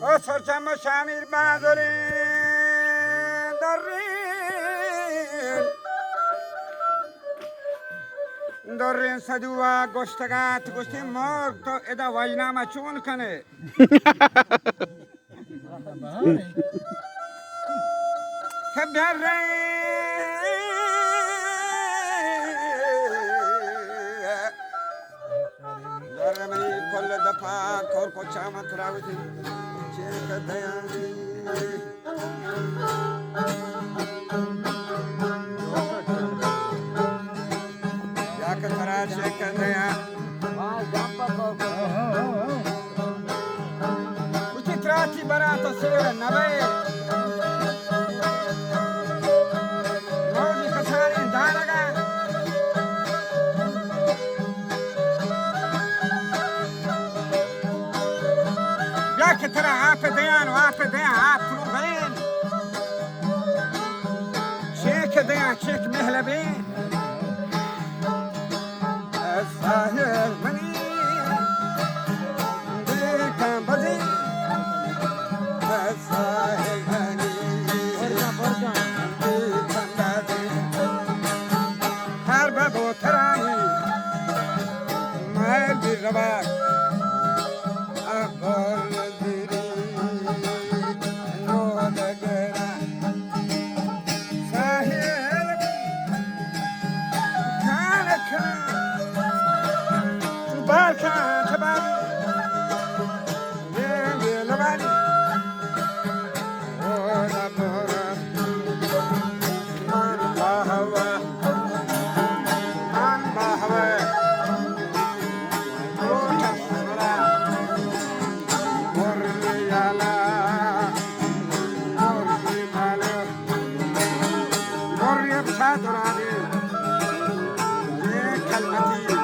O sorcam şamir bazorin darin darin saduwa goshtagat goshti mor to eda wajnama chun kane khabare darmani kol dafa kor ko chama kravati chek dayani yak tara chek daya kuch trati barata sura nabe rodi kasani daraga yak tara ap dayan ap rubain chek daya chek mehlabe Sahil mani dekhan bazi Sahil mani dekhan bazi har babo tarani mail bir rabak akbar diri no dagara Sahil khan Barka tabani Yenge labani Ora bora Man bahawa Ota sara Morli yala Morli mala Morli absadurani Ye kalmati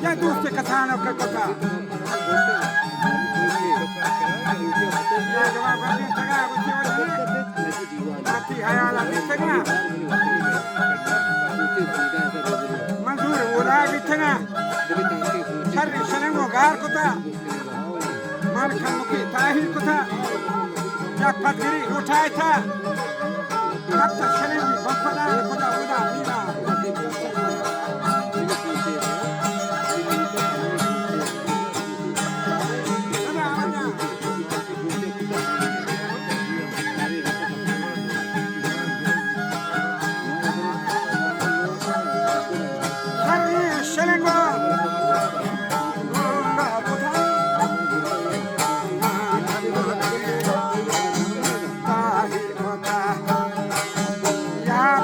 Ya doste kasano ke kota. Ya jawab bagi tengah kunci wajib. Mati hayal di tengah. Manzur ulah di tengah. Cari seneng gar kota. Mar kamuki tahir kota. Ya padiri utai tha. Kata seneng bapada kota udah lima. Ya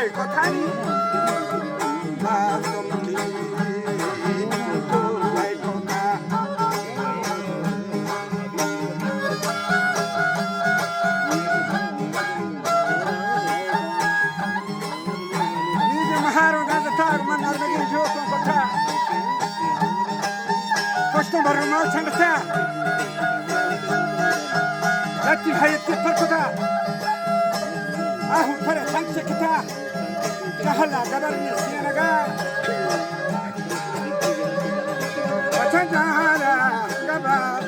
Hai Kotani, Masumki, Hai Kota. Nidi Maharo Gazatar, Manarvagi Jokon Kota. Kostum Barumau Changata. Lati Hayat Kota. Ahu Pare Changse Kita. Kahala Gabarni Sianaga. Wachanjala Gabar.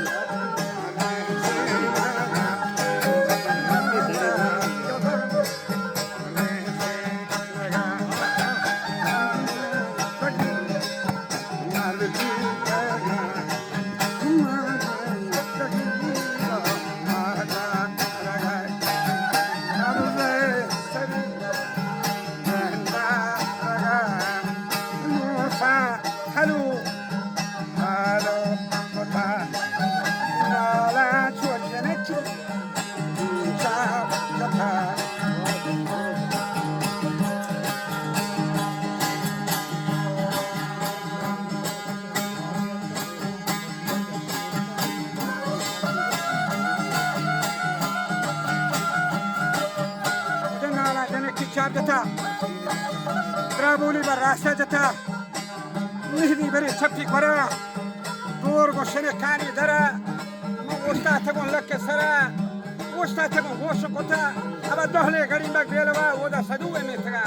جتا ترابولي براسة جتا نهدي بري شبتي كورا دور غشني كاني درا وشتا تكون لك سرا وشتا تكون غوش قطا أبا دهلي غريمك بيلوا ودا صدوه مترا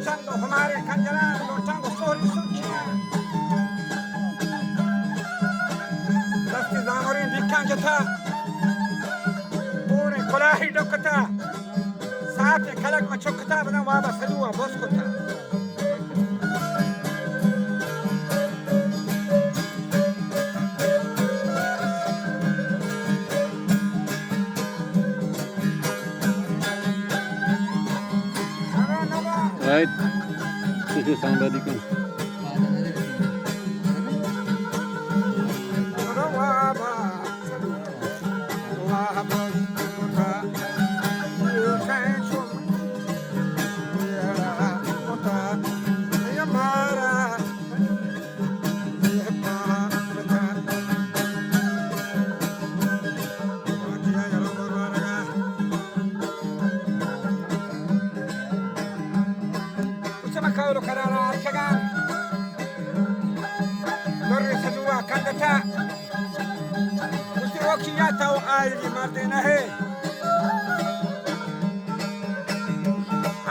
Santo हमारे खंजरा लोटा को sorry सुखिया दस्ती जामोरी बिकां जथा पूरे कोलाही डोकता साथ खलक में चुकता बना वाबा सदुआ बस को था Right, this is somebody can.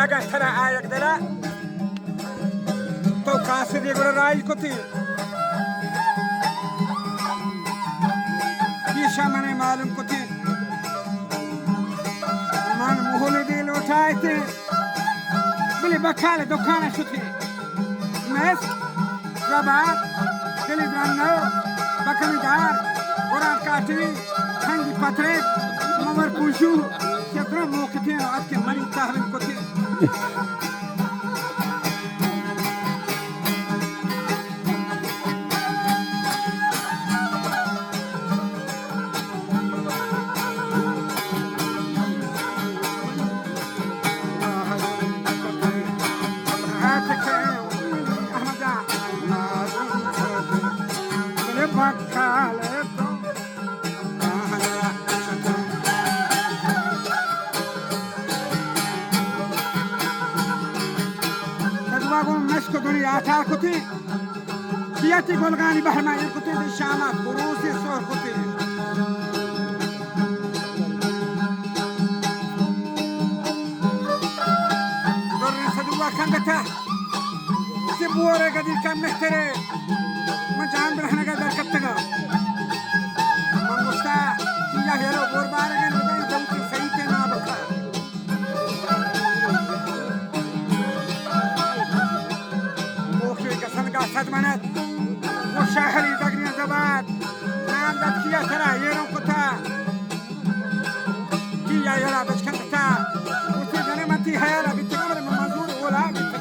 Agar tera ayak dela, to kasi dia gula rai koti. Kisah mana malum koti. Man muhuli di lutai te, beli bakal dokana shuti. Mes, rabat, beli brandau, bakal dar, orang kati, hangi patre, nomor puju. Siapa mau ketemu atke mari tahan koti. Ahmada, بطار كتي كياتي قلغاني بحما يكتي دي شامات بروسي صور كتي دوري صدوة كنغتا سبورة قدير كان محتري مجان برحنا قدر كتغا من مستا كيا هيرو بوربارغن بدأي دوتي سيتي نابكا موكي قسنقا صدمنت وشاحري دقني زباد نام دات كيا ترى يرو كتا كيا يرا بشكنتا وتي جنمتي هيرا بتغمر من منظور ولا بتغمر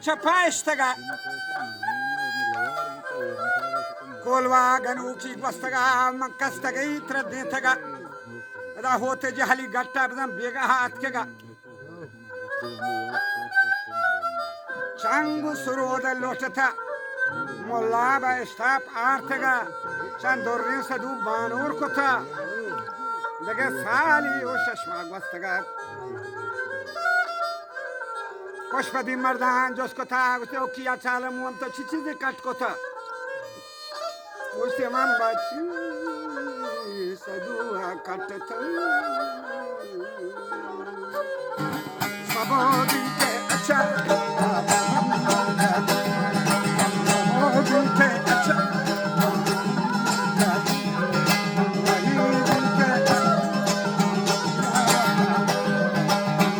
Chapaistaga Kolwa Ganuki Bastaga Makastaga Traditaga Rahote Jahali Gatta Bega Hatkega Changu Suroda Lotata Molaba Stap Artega Chandorin Sadu Banur Kota Daga Sali Ushashma Bastaga पुष्पदी Mardan जिसको था उसे वो किया चाला मुँह तो चिची से cut को था उसे मन बच्ची सदुआ कट था सबोदी के अच्छा सबोदी के अच्छा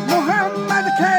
मोहम्मद के